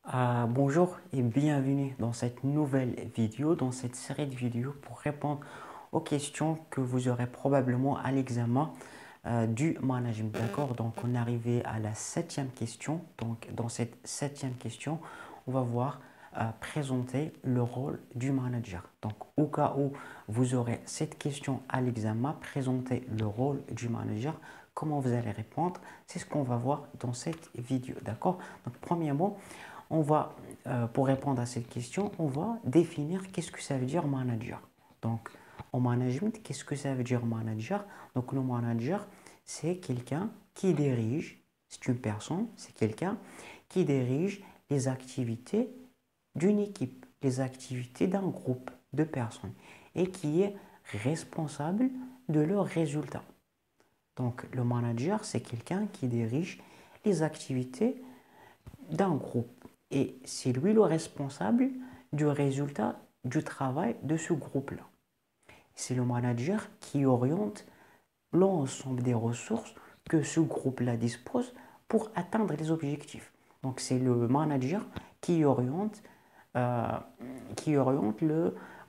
Bonjour et bienvenue dans cette nouvelle vidéo, dans cette série de vidéos pour répondre aux questions que vous aurez probablement à l'examen du management. D'accord? Donc, on est arrivé à la septième question. Donc, dans cette septième question, on va voir présenter le rôle du manager. Donc, au cas où vous aurez cette question à l'examen, présenter le rôle du manager, comment vous allez répondre, c'est ce qu'on va voir dans cette vidéo. D'accord? Donc, premièrement, pour répondre à cette question, on va définir qu'est-ce que ça veut dire manager. Donc, en management, qu'est-ce que ça veut dire manager? Donc, le manager, c'est quelqu'un qui dirige, c'est une personne, c'est quelqu'un qui dirige les activités d'une équipe, les activités d'un groupe de personnes et qui est responsable de leurs résultats. Donc, le manager, c'est quelqu'un qui dirige les activités d'un groupe. Et c'est lui le responsable du résultat du travail de ce groupe-là. C'est le manager qui oriente l'ensemble des ressources que ce groupe-là dispose pour atteindre les objectifs. Donc c'est le manager euh, qui oriente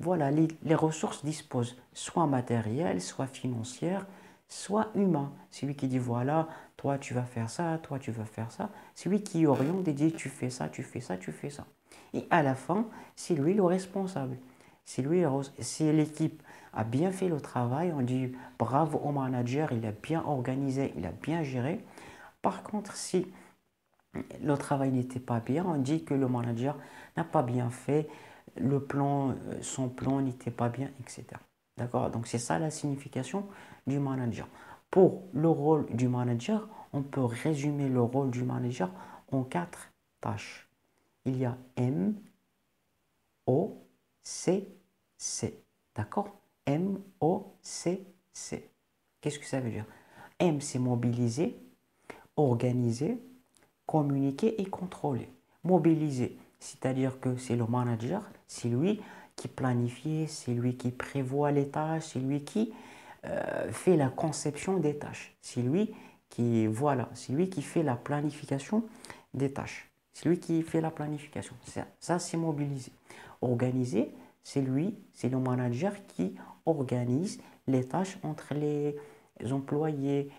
voilà, les ressources disposent, soit matérielles, soit financières, soit humains. C'est lui qui dit voilà, toi tu vas faire ça, toi tu vas faire ça. C'est lui qui oriente et dit tu fais ça, tu fais ça, tu fais ça. Et à la fin, c'est lui le responsable. Si l'équipe a bien fait le travail, on dit bravo au manager, il a bien organisé, il a bien géré. Par contre, si le travail n'était pas bien, on dit que le manager n'a pas bien fait, son plan n'était pas bien, etc. D'accord? Donc c'est ça la signification du manager. Pour le rôle du manager, on peut résumer le rôle du manager en quatre tâches. Il y a M, O, C, C. D'accord? M, O, C, C. Qu'est-ce que ça veut dire? M, c'est mobiliser, organiser, communiquer et contrôler. Mobiliser, c'est-à-dire que c'est le manager, c'est lui qui planifie, c'est lui qui prévoit les tâches, c'est lui qui fait la conception des tâches. C'est lui qui fait la planification des tâches. C'est lui qui fait la planification. Ça c'est mobiliser. Organiser, c'est le manager qui organise les tâches entre les employés,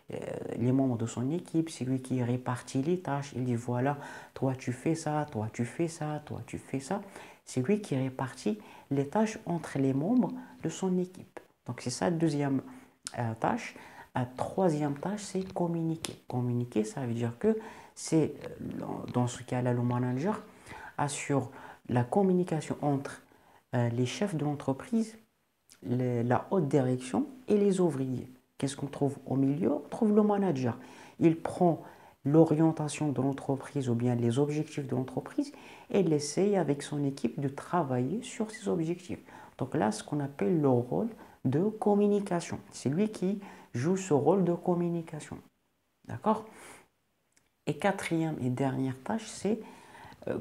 les membres de son équipe. C'est lui qui répartit les tâches. Il dit voilà, toi tu fais ça, toi tu fais ça, toi tu fais ça. C'est lui qui répartit les tâches entre les membres de son équipe. Donc c'est ça la deuxième tâche. La troisième tâche, c'est communiquer. Communiquer, ça veut dire que c'est, dans ce cas-là, le manager assure la communication entre les chefs de l'entreprise, la haute direction et les ouvriers. Qu'est-ce qu'on trouve au milieu? On trouve le manager. Il prend l'orientation de l'entreprise ou bien les objectifs de l'entreprise et il essaye avec son équipe de travailler sur ces objectifs. Donc là, ce qu'on appelle le rôle de communication. C'est lui qui joue ce rôle de communication. D'accord? Et quatrième et dernière tâche, c'est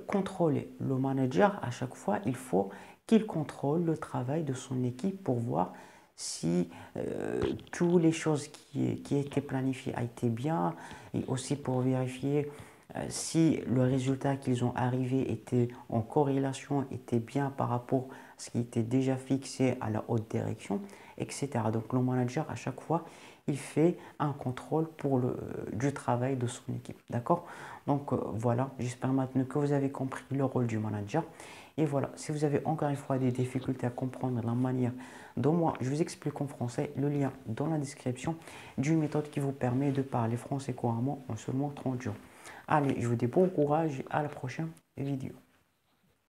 contrôler. Le manager, à chaque fois, il faut qu'il contrôle le travail de son équipe pour voir si toutes les choses qui étaient planifiées a été bien et aussi pour vérifier si le résultat qu'ils ont arrivé était en corrélation, était bien par rapport à ce qui était déjà fixé à la haute direction, etc. Donc le manager, à chaque fois, il fait un contrôle du travail de son équipe. D'accord? Donc voilà, j'espère maintenant que vous avez compris le rôle du manager. Et voilà, si vous avez encore une fois des difficultés à comprendre la manière dont moi je vous explique en français, le lien dans la description d'une méthode qui vous permet de parler français couramment en seulement 30 jours. Allez, je vous dis bon courage et à la prochaine vidéo.